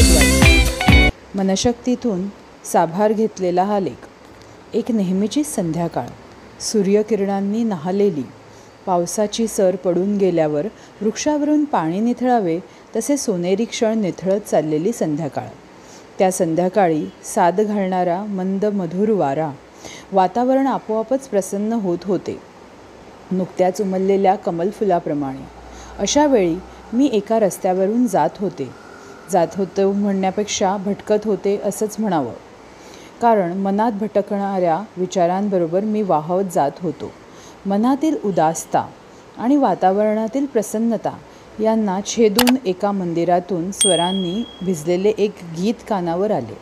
द्वारी. मनशक्तीतून साभार घेतलेला हा लेख. एक नेहमीची संध्याकाळ, सूर्यकिरणांनी न्हालेली. पावसाची सर पडून गेल्यावर वृक्षावरून पाणी निथळावे तसे सोनेरी क्षण निथळत चाललेली संध्याकाळ. त्या संध्याकाळी साद घालणारा मंद मधुर वारा. वातावरण आपोआपच प्रसन्न होत होते, नुकत्याच उमललेल्या कमलफुलाप्रमाणे. अशा वेळी मी एका रस्त्यावरून जात होतो म्हणण्यापेक्षा भटकत होते असंच म्हणावं, कारण मनात भटकणाऱ्या विचारांबरोबर मी वाहत जात होतो. मनातील उदासता आणि वातावरणातील प्रसन्नता यांना छेदून एका मंदिरातून स्वरांनी भिजलेले एक गीत कानावर आले.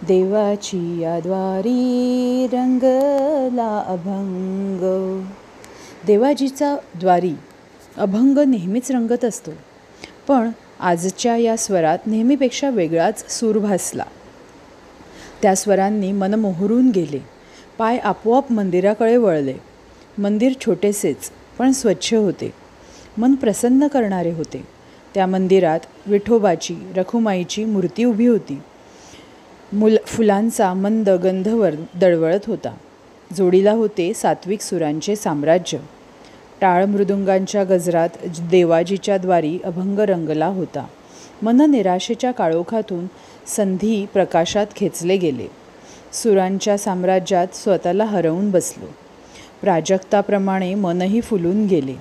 देवाची या द्वारी रंगला अभंग. देवाजीचा द्वारी अभंग नेहमीच रंगत असतो, पण आजच्या या स्वरात नेहमीपेक्षा वेगळाच सूर भासला. त्या स्वरांनी मन मोहरून गेले. पाय आपोआप मंदिराकडे वळले. मंदिर छोटेसेच पण स्वच्छ होते, मन प्रसन्न करणारे होते. त्या मंदिरात विठोबाची, रखुमाईची मूर्ती उभी होती. फुलांचा मंद गंधवर दळवळत होता. जोडीला होते सात्विक सुरांचे साम्राज्य. टाळ मृदुंगांच्या गजरात देवाजीच्या द्वारी अभंग रंगला होता. मन निराशेच्या काळोखातून संधी प्रकाशात खेचले गेले. सुरांच्या साम्राज्यात स्वतःला हरवून बसलो. प्राजक्ताप्रमाणे मनही फुलून गेले.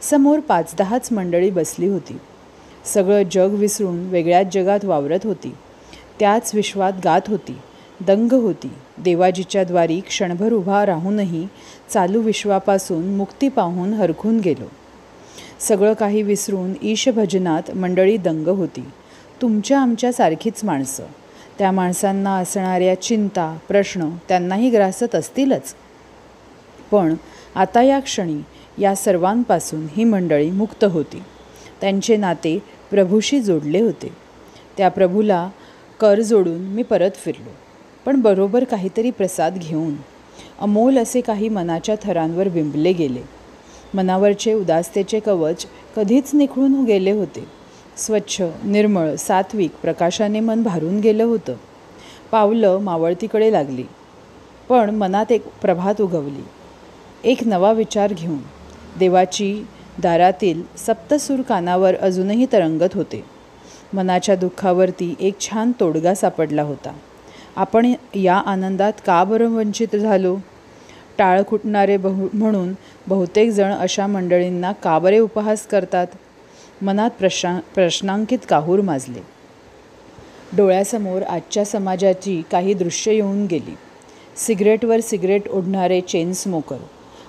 समोर 5-10च मंडळी बसली होती. सगळं जग विसरून वेगळ्याच जगात वावरत होती. त्याच विश्वात गात होती, दंग होती. देवाजीच्या द्वारी क्षणभर उभा राहूनही चालू विश्वापासून मुक्ती पाहून हरखून गेलो. सगळं काही विसरून ईशभजनात मंडळी दंग होती. तुमच्या आमच्यासारखीच माणसं. त्या माणसांना असणाऱ्या चिंता, प्रश्न त्यांनाही ग्रासत असतीलच. पण आता या क्षणी या सर्वांपासून ही मंडळी मुक्त होती. त्यांचे नाते प्रभूशी जोडले होते. त्या प्रभूला कर जोडून मी परत फिरलो, पण बरोबर काहीतरी प्रसाद घेऊन. अमोल असे काही मनाच्या थरांवर बिंबले गेले. मनावरचे उदासतेचे कवच कधीच निखळून गेले होते. स्वच्छ, निर्मळ, सात्विक प्रकाशाने मन भारून गेलं होतं. पावलं मावळतीकडे लागली, पण मनात एक प्रभात उगवली. एक नवा विचार घेऊन. देवाची दारातील सप्तसूर कानावर अजूनही तरंगत होते. मनाच्या दुःखावरती एक छान तोडगा सापडला होता. आपण या आनंदात का बरं वंचित झालो? टाळ खुटणारे म्हणून बहुतेक जण अशा मंडळींना का बरे उपहास करतात? मनात प्रश्नांकित काहूर माजले. डोळ्यासमोर आजच्या समाजाची काही दृश्य येऊन गेली. सिगरेटवर सिगरेट ओढणारे चेन स्मोकर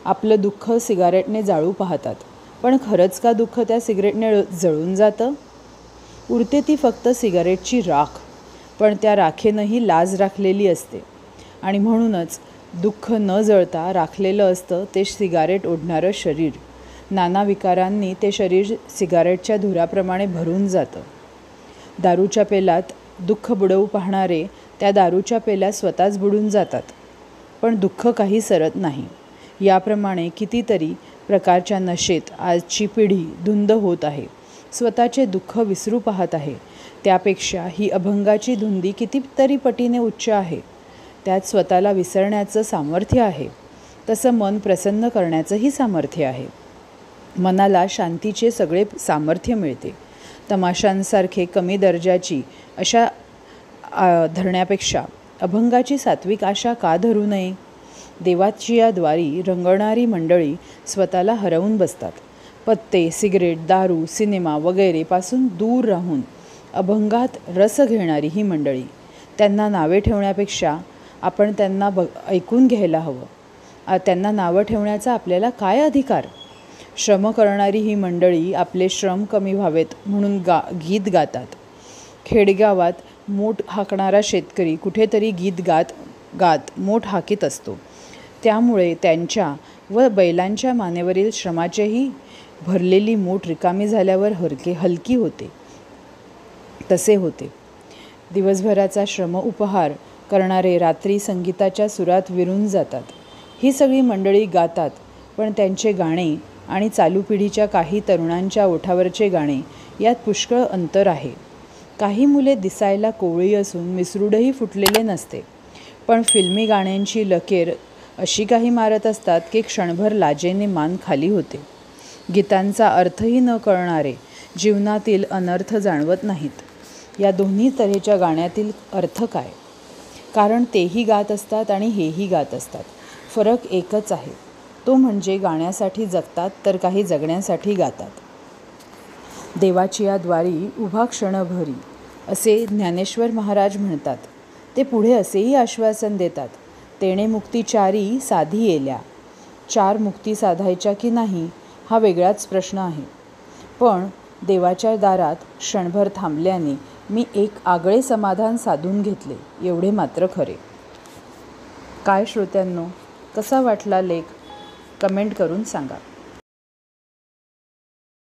आपलं दुःख सिगारेटने जाळू पाहतात, पण खरंच का दुःख त्या सिगरेटने जळून जातं? उरते ती फक्त सिगारेटची राख, पण त्या राखेनंही लाज राखलेली असते. आणि म्हणूनच दुःख न जळता राखलेलं असतं ते सिगारेट ओढणारं शरीर. नाना विकारांनी ते शरीर सिगारेटच्या धुराप्रमाणे भरून जातं. दारूच्या पेल्यात दुःख बुडवू पाहणारे त्या दारूच्या पेल्यात स्वतःच बुडून जातात, पण दुःख काही सरत नाही. याप्रमाणे कितीतरी प्रकारच्या नशेत आजची पिढी धुंद होत आहे, स्वतःचे दुःख विसरू पाहत आहे. त्यापेक्षा ही अभंगाची धुंदी कितीतरी पटीने उच्च आहे. त्यात स्वतःला विसरण्याचं सामर्थ्य आहे, तसं मन प्रसन्न करण्याचंही सामर्थ्य आहे. मनाला शांतीचे सगळे सामर्थ्य मिळते. तमाशांसारखे कमी दर्जाची अशा धरण्यापेक्षा अभंगाची सात्विक आशा का धरू नये? देवाची या द्वारी रंगणारी मंडळी स्वतःला हरवून बसतात. पत्ते, सिगरेट, दारू, सिनेमा वगैरे पासून दूर राहून अभंगात रस घेणारी ही मंडळी. त्यांना नावे ठेवण्यापेक्षा आपण त्यांना ऐकून घ्यायला हवं. त्यांना नावं ठेवण्याचा आपल्याला काय अधिकार? श्रम करणारी ही मंडळी आपले श्रम कमी व्हावेत म्हणून गीत गातात. खेडेगावात मोठ हाकणारा शेतकरी कुठेतरी गीत गात मोठ हाकीत असतो. त्यामुळे त्यांच्या व बैलांच्या मानेवरील श्रमाचेही भरलेली मूठ रिकामी झाल्यावर हलकी होते. तसे होते. दिवसभराचा श्रम उपहार करणारे रात्री संगीताच्या सुरात विरून जातात. ही सगळी मंडळी गातात, पण त्यांचे गाणे आणि चालू पिढीच्या काही तरुणांच्या ओठावरचे गाणे यात पुष्कळ अंतर आहे. काही मुले दिसायला कोवळी असून मिसरूडही फुटलेले नसते, पण फिल्मी गाण्यांची लकेर अशी काही मारत असतात की क्षणभर लाजेने मान खाली होते. गीतांचा अर्थही न कळणारे जीवनातील अनर्थ जाणवत नाहीत. या दोन्ही तऱ्हेच्या गाण्यातील अर्थ काय? कारण तेही गात असतात आणि हेही गात असतात. फरक एकच आहे, तो म्हणजे गाण्यासाठी जगतात तर काही जगण्यासाठी गातात. देवाची या द्वारी उभा क्षणभरी असे ज्ञानेश्वर महाराज म्हणतात. ते पुढे असेही आश्वासन देतात, तेणे मुक्तीचारी साधी येल्या. 4 मुक्ती साधायच्या की नाही हा वेगळाच प्रश्न आहे, पण देवाच्या दारात क्षणभर थांबल्याने मी एक आगळे समाधान साधून घेतले एवढे मात्र खरे. काय श्रोत्यांनो, कसा वाटला लेख? कमेंट करून सांगा.